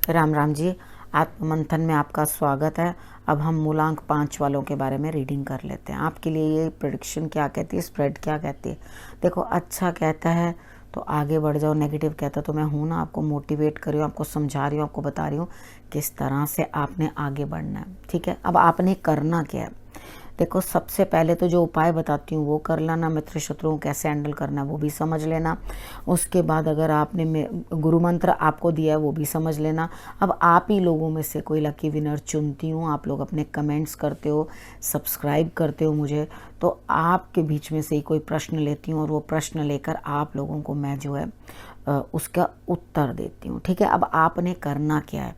राम राम जी। आत्ममंथन में आपका स्वागत है। अब हम मूलांक 5 वालों के बारे में रीडिंग कर लेते हैं। आपके लिए ये प्रेडिक्शन क्या कहती है, स्प्रेड क्या कहती है। देखो, अच्छा कहता है तो आगे बढ़ जाओ, नेगेटिव कहता है तो मैं हूँ ना, आपको मोटिवेट कर रही हूँ, आपको समझा रही हूँ, आपको बता रही हूँ किस तरह से आपने आगे बढ़ना है। ठीक है, अब आपने करना क्या है। देखो, सबसे पहले तो जो उपाय बताती हूँ वो कर लेना, मित्र शत्रुओं कैसे हैंडल करना है वो भी समझ लेना। उसके बाद अगर आपने गुरु मंत्र आपको दिया है वो भी समझ लेना। अब आप ही लोगों में से कोई लकी विनर चुनती हूँ। आप लोग अपने कमेंट्स करते हो, सब्सक्राइब करते हो मुझे, तो आपके बीच में से ही कोई प्रश्न लेती हूँ और वो प्रश्न लेकर आप लोगों को मैं जो है उसका उत्तर देती हूँ। ठीक है, अब आपने करना क्या है।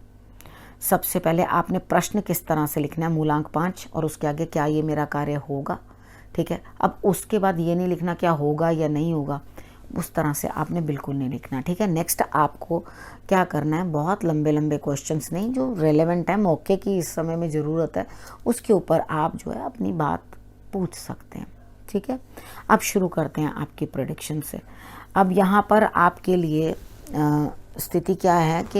सबसे पहले आपने प्रश्न किस तरह से लिखना है, मूलांक 5, और उसके आगे क्या ये मेरा कार्य होगा। ठीक है, अब उसके बाद ये नहीं लिखना क्या होगा या नहीं होगा, उस तरह से आपने बिल्कुल नहीं लिखना। ठीक है, नेक्स्ट आपको क्या करना है, बहुत लंबे लंबे क्वेश्चंस नहीं, जो रेलेवेंट है, मौके की इस समय में ज़रूरत है, उसके ऊपर आप जो है अपनी बात पूछ सकते हैं। ठीक है, अब शुरू करते हैं आपकी प्रेडिक्शन से। अब यहाँ पर आपके लिए स्थिति क्या है कि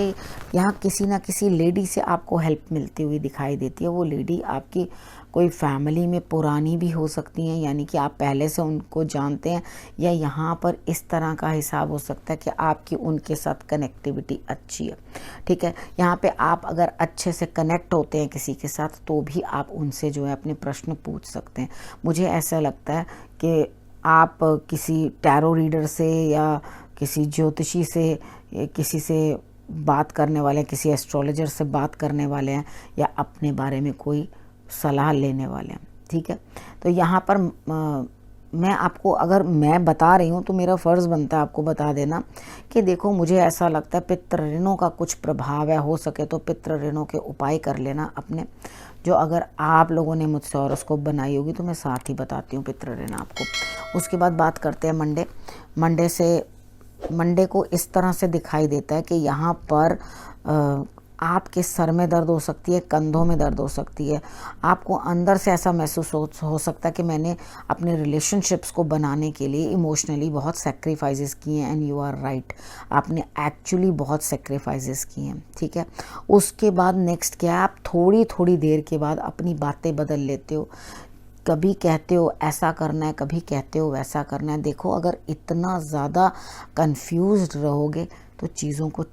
यहाँ किसी ना किसी लेडी से आपको हेल्प मिलती हुई दिखाई देती है। वो लेडी आपकी कोई फैमिली में पुरानी भी हो सकती हैं, यानी कि आप पहले से उनको जानते हैं, या यहाँ पर इस तरह का हिसाब हो सकता है कि आपकी उनके साथ कनेक्टिविटी अच्छी है। ठीक है, यहाँ पे आप अगर अच्छे से कनेक्ट होते हैं किसी के साथ तो भी आप उनसे जो है अपने प्रश्न पूछ सकते हैं। मुझे ऐसा लगता है कि आप किसी टैरो रीडर से या किसी ज्योतिषी से, किसी से बात करने वाले हैं, किसी एस्ट्रोलॉजर से बात करने वाले हैं, या अपने बारे में कोई सलाह लेने वाले हैं। ठीक है, तो यहाँ पर मैं आपको, अगर मैं बता रही हूँ तो मेरा फ़र्ज़ बनता है आपको बता देना कि देखो, मुझे ऐसा लगता है पितृ ऋणों का कुछ प्रभाव है, हो सके तो पितृ ऋणों के उपाय कर लेना अपने, जो अगर आप लोगों ने मुझसे हॉरोस्कोप बनाई होगी तो मैं साथ ही बताती हूँ पितृ ऋण आपको। उसके बाद बात करते हैं मंडे को इस तरह से दिखाई देता है कि यहाँ पर आपके सर में दर्द हो सकती है, कंधों में दर्द हो सकती है। आपको अंदर से ऐसा महसूस हो सकता है कि मैंने अपने रिलेशनशिप्स को बनाने के लिए इमोशनली बहुत सेक्रीफाइसेस किए हैं, एंड यू आर राइट, आपने एक्चुअली बहुत सेक्रीफाइसेस किए हैं। ठीक है, उसके बाद नेक्स्ट क्या है, आप थोड़ी थोड़ी देर के बाद अपनी बातें बदल लेते हो। कभी कहते हो ऐसा करना है, कभी कहते हो वैसा करना है। देखो, अगर इतना ज़्यादा कंफ्यूज्ड रहोगे तो चीज़ों को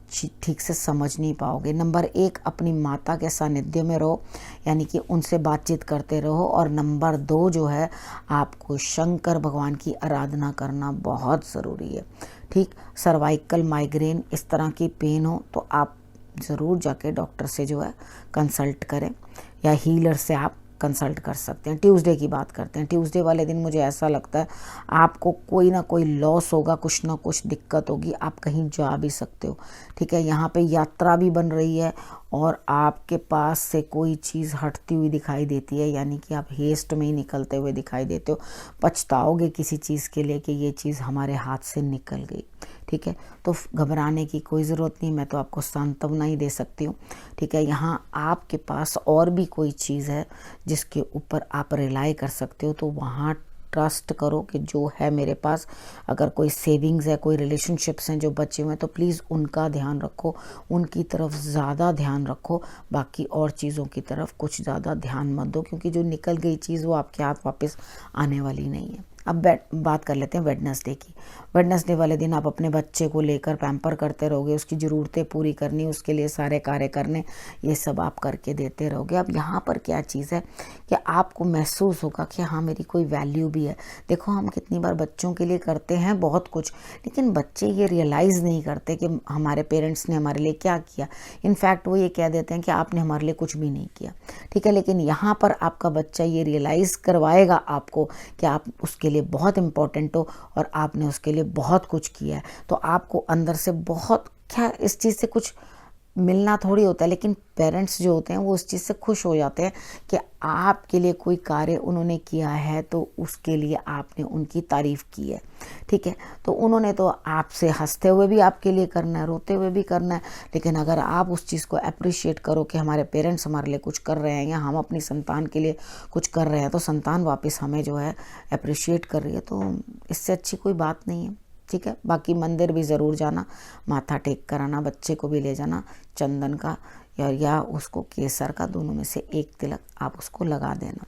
ठीक से समझ नहीं पाओगे। नंबर 1, अपनी माता के सानिध्य में रहो, यानी कि उनसे बातचीत करते रहो। और नंबर 2 जो है, आपको शंकर भगवान की आराधना करना बहुत ज़रूरी है। ठीक, सर्वाइकल माइग्रेन इस तरह की पेन हो तो आप ज़रूर जाके डॉक्टर से जो है कंसल्ट करें, या हीलर से आप कंसल्ट कर सकते हैं। ट्यूसडे की बात करते हैं। ट्यूसडे वाले दिन मुझे ऐसा लगता है आपको कोई ना कोई लॉस होगा, कुछ ना कुछ दिक्कत होगी, आप कहीं जा भी सकते हो। ठीक है, यहाँ पे यात्रा भी बन रही है और आपके पास से कोई चीज़ हटती हुई दिखाई देती है, यानी कि आप हेस्ट में ही निकलते हुए दिखाई देते हो। पछताओगे किसी चीज़ के लिए कि ये चीज़ हमारे हाथ से निकल गई। ठीक है, तो घबराने की कोई ज़रूरत नहीं, मैं तो आपको सांत्वना ही दे सकती हूँ। ठीक है, यहाँ आपके पास और भी कोई चीज़ है जिसके ऊपर आप रिलाई कर सकते हो, तो वहाँ ट्रस्ट करो कि जो है मेरे पास, अगर कोई सेविंग्स है, कोई रिलेशनशिप्स हैं जो बचे हुए हैं, तो प्लीज़ उनका ध्यान रखो, उनकी तरफ ज़्यादा ध्यान रखो। बाकी और चीज़ों की तरफ कुछ ज़्यादा ध्यान मत दो, क्योंकि जो निकल गई चीज़ वो आपके हाथ वापस आने वाली नहीं है। अब बात कर लेते हैं वेडनेसडे की। वेडनेसडे वाले दिन आप अपने बच्चे को लेकर पैम्पर करते रहोगे, उसकी ज़रूरतें पूरी करनी, उसके लिए सारे कार्य करने, ये सब आप करके देते रहोगे। अब यहाँ पर क्या चीज़ है कि आपको महसूस होगा कि हाँ, मेरी कोई वैल्यू भी है। देखो, हम कितनी बार बच्चों के लिए करते हैं बहुत कुछ, लेकिन बच्चे ये रियलाइज़ नहीं करते कि हमारे पेरेंट्स ने हमारे लिए क्या किया। इनफैक्ट वो ये कह देते हैं कि आपने हमारे लिए कुछ भी नहीं किया। ठीक है, लेकिन यहाँ पर आपका बच्चा ये रियलाइज़ करवाएगा आपको कि आप उसके लिए बहुत इम्पोर्टेंट हो और आपने उसके लिए बहुत कुछ किया है। तो आपको अंदर से बहुत, क्या इस चीज़ से कुछ मिलना थोड़ी होता है, लेकिन पेरेंट्स जो होते हैं वो उस चीज़ से खुश हो जाते हैं कि आपके लिए कोई कार्य उन्होंने किया है, तो उसके लिए आपने उनकी तारीफ़ की है। ठीक है, तो उन्होंने तो आपसे हंसते हुए भी आपके लिए करना है, रोते हुए भी करना है, लेकिन अगर आप उस चीज़ को अप्रिशिएट करो कि हमारे पेरेंट्स हमारे लिए कुछ कर रहे हैं, या हम अपनी संतान के लिए कुछ कर रहे हैं, तो संतान वापस हमें जो है अप्रिशिएट कर रही है, तो इससे अच्छी कोई बात नहीं है। ठीक है। बाकी मंदिर भी ज़रूर जाना, माथा टेक कर आना, बच्चे को भी ले जाना, चंदन का या उसको केसर का, दोनों में से एक तिलक आप उसको लगा देना।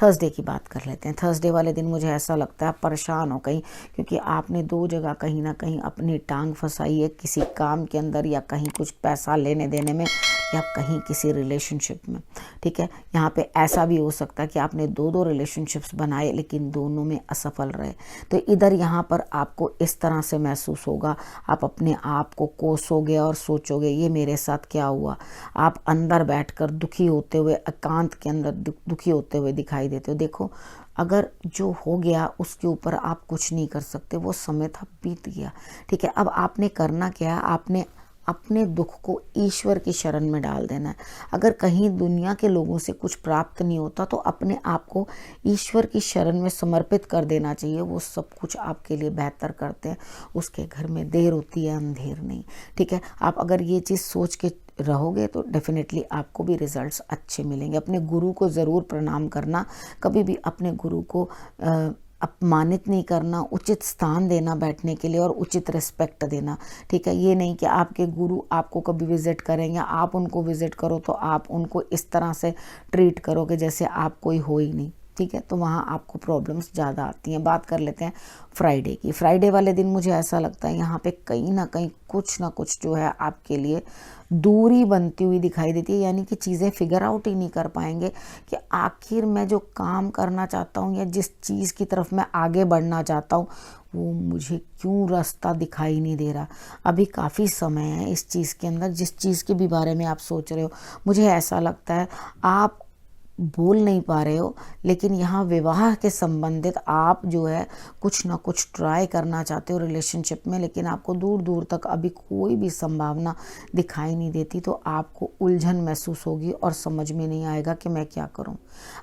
थर्सडे की बात कर लेते हैं। थर्सडे वाले दिन मुझे ऐसा लगता है आप परेशान हो कहीं, क्योंकि आपने 2 जगह कहीं ना कहीं अपनी टांग फंसाई है, किसी काम के अंदर या कहीं कुछ पैसा लेने देने में या कहीं किसी रिलेशनशिप में, ठीक है। यहाँ पे ऐसा भी हो सकता है कि आपने 2 रिलेशनशिप्स बनाए लेकिन दोनों में असफल रहे। तो इधर यहाँ पर आपको इस तरह से महसूस होगा, आप अपने आप को कोसोगे और सोचोगे ये मेरे साथ क्या हुआ। आप अंदर बैठकर दुखी होते हुए, एकांत के अंदर दुखी होते हुए दिखाई देते हो। देखो, अगर जो हो गया उसके ऊपर आप कुछ नहीं कर सकते, वो समय था, बीत गया, ठीक है। अब आपने करना क्या है, आपने अपने दुख को ईश्वर की शरण में डाल देना है। अगर कहीं दुनिया के लोगों से कुछ प्राप्त नहीं होता तो अपने आप को ईश्वर की शरण में समर्पित कर देना चाहिए। वो सब कुछ आपके लिए बेहतर करते हैं। उसके घर में देर होती है, अंधेर नहीं, ठीक है। आप अगर ये चीज़ सोच के रहोगे तो डेफिनेटली आपको भी रिजल्ट्स अच्छे मिलेंगे। अपने गुरु को ज़रूर प्रणाम करना, कभी भी अपने गुरु को अपमानित नहीं करना, उचित स्थान देना बैठने के लिए और उचित रिस्पेक्ट देना, ठीक है। ये नहीं कि आपके गुरु आपको कभी विजिट करेंगे, आप उनको विजिट करो तो आप उनको इस तरह से ट्रीट करोगे जैसे आप कोई हो ही नहीं, ठीक है। तो वहाँ आपको प्रॉब्लम्स ज़्यादा आती हैं। बात कर लेते हैं फ्राइडे की। फ्राइडे वाले दिन मुझे ऐसा लगता है यहाँ पे कहीं ना कहीं कुछ ना कुछ जो है आपके लिए दूरी बनती हुई दिखाई देती है, यानी कि चीज़ें फिगर आउट ही नहीं कर पाएंगे कि आखिर मैं जो काम करना चाहता हूँ या जिस चीज़ की तरफ मैं आगे बढ़ना चाहता हूँ वो मुझे क्यों रास्ता दिखाई नहीं दे रहा। अभी काफ़ी समय है इस चीज़ के अंदर, जिस चीज़ के भी बारे में आप सोच रहे हो। मुझे ऐसा लगता है आप बोल नहीं पा रहे हो, लेकिन यहाँ विवाह के संबंधित आप जो है कुछ ना कुछ ट्राई करना चाहते हो रिलेशनशिप में, लेकिन आपको दूर दूर तक अभी कोई भी संभावना दिखाई नहीं देती। तो आपको उलझन महसूस होगी और समझ में नहीं आएगा कि मैं क्या करूँ।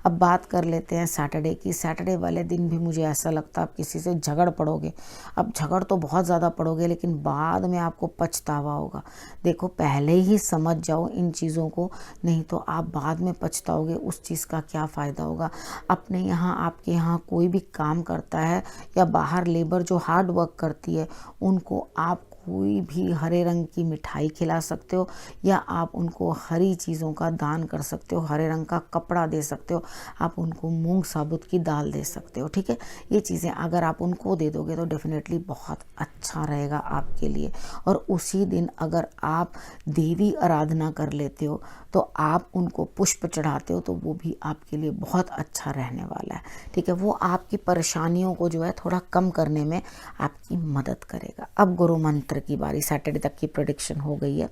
अब बात कर लेते हैं सैटरडे की। सैटरडे वाले दिन भी मुझे ऐसा लगता है आप किसी से झगड़ पड़ोगे। अब झगड़ तो बहुत ज़्यादा पड़ोगे, लेकिन बाद में आपको पछतावा होगा। देखो, पहले ही समझ जाओ इन चीज़ों को, नहीं तो आप बाद में पछताओगे। उस चीज़ का क्या फ़ायदा होगा। अपने यहाँ, आपके यहाँ कोई भी काम करता है या बाहर लेबर जो हार्ड वर्क करती है, उनको आप कोई भी हरे रंग की मिठाई खिला सकते हो या आप उनको हरी चीज़ों का दान कर सकते हो, हरे रंग का कपड़ा दे सकते हो, आप उनको मूंग साबुत की दाल दे सकते हो, ठीक है। ये चीज़ें अगर आप उनको दे दोगे तो डेफिनेटली बहुत अच्छा रहेगा आपके लिए। और उसी दिन अगर आप देवी आराधना कर लेते हो तो आप उनको पुष्प चढ़ाते हो तो वो भी आपके लिए बहुत अच्छा रहने वाला है, ठीक है। वो आपकी परेशानियों को जो है थोड़ा कम करने में आपकी मदद करेगा। अब गुरु मंत्र की बारी। सैटरडे तक की प्रेडिक्शन हो गई है।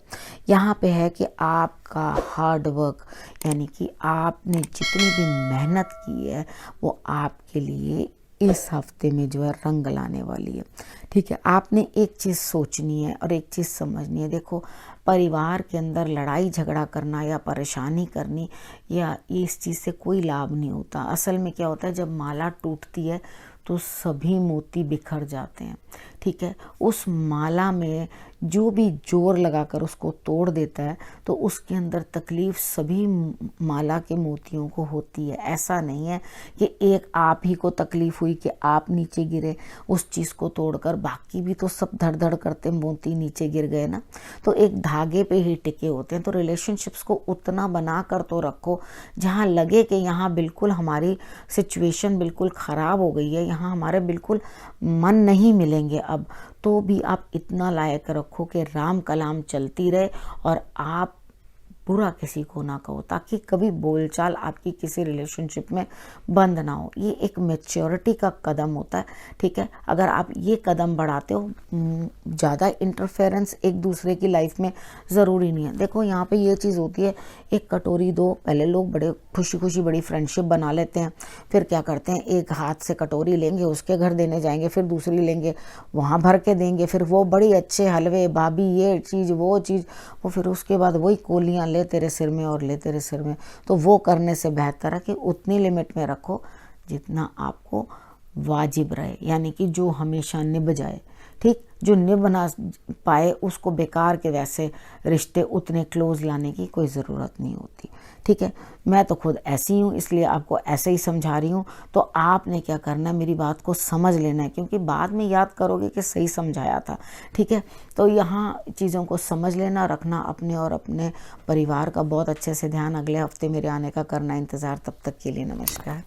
यहाँ पे है कि आपका हार्ड वर्क, यानी कि आपने जितनी भी मेहनत की है वो आपके लिए इस हफ्ते में जो है रंग लाने वाली है, ठीक है। आपने एक चीज़ सोचनी है और एक चीज़ समझनी है। देखो, परिवार के अंदर लड़ाई झगड़ा करना या परेशानी करनी या इस चीज़ से कोई लाभ नहीं होता। असल में क्या होता है, जब माला टूटती है तो सभी मोती बिखर जाते हैं, ठीक है। उस माला में जो भी जोर लगाकर उसको तोड़ देता है तो उसके अंदर तकलीफ सभी माला के मोतियों को होती है। ऐसा नहीं है कि एक आप ही को तकलीफ हुई कि आप नीचे गिरे उस चीज़ को तोड़कर, बाकी भी तो सब धड़ धड़ करते मोती नीचे गिर गए ना। तो एक धागे पे ही टिके होते हैं। तो रिलेशनशिप्स को उतना बना कर तो रखो जहाँ लगे कि यहाँ बिल्कुल हमारी सिचुएशन बिल्कुल ख़राब हो गई है, यहाँ हमारे बिल्कुल मन नहीं मिलेंगे अब, तो भी आप इतना लायक रखो कि राम कलाम चलती रहे और आप बुरा किसी को ना कहो, ताकि कभी बोलचाल आपकी किसी रिलेशनशिप में बंद ना हो। ये एक मैच्योरिटी का कदम होता है, ठीक है। अगर आप ये कदम बढ़ाते हो, ज़्यादा इंटरफेरेंस एक दूसरे की लाइफ में ज़रूरी नहीं है। देखो, यहाँ पे ये चीज़ होती है, एक कटोरी दो, पहले लोग बड़े खुशी खुशी बड़ी फ्रेंडशिप बना लेते हैं, फिर क्या करते हैं, एक हाथ से कटोरी लेंगे, उसके घर देने जाएंगे, फिर दूसरी लेंगे, वहाँ भर के देंगे, फिर वो बड़ी अच्छे हलवे, भाभी ये चीज़ वो चीज़, वो फिर उसके बाद वही कोलियाँ ले तेरे सिर में और ले तेरे सिर में। तो वो करने से बेहतर है कि उतनी लिमिट में रखो जितना आपको वाजिब रहे, यानी कि जो हमेशा निभ जाए, ठीक, जो निभ ना पाए उसको बेकार के वैसे रिश्ते उतने क्लोज लाने की कोई ज़रूरत नहीं होती। ठीक है, मैं तो खुद ऐसी हूँ, इसलिए आपको ऐसे ही समझा रही हूँ। तो आपने क्या करना है, मेरी बात को समझ लेना है, क्योंकि बाद में याद करोगे कि सही समझाया था। ठीक है, तो यहाँ चीज़ों को समझ लेना, रखना अपने और अपने परिवार का बहुत अच्छे से ध्यान। अगले हफ्ते मेरे आने का करना इंतज़ार। तब तक के लिए नमस्कार।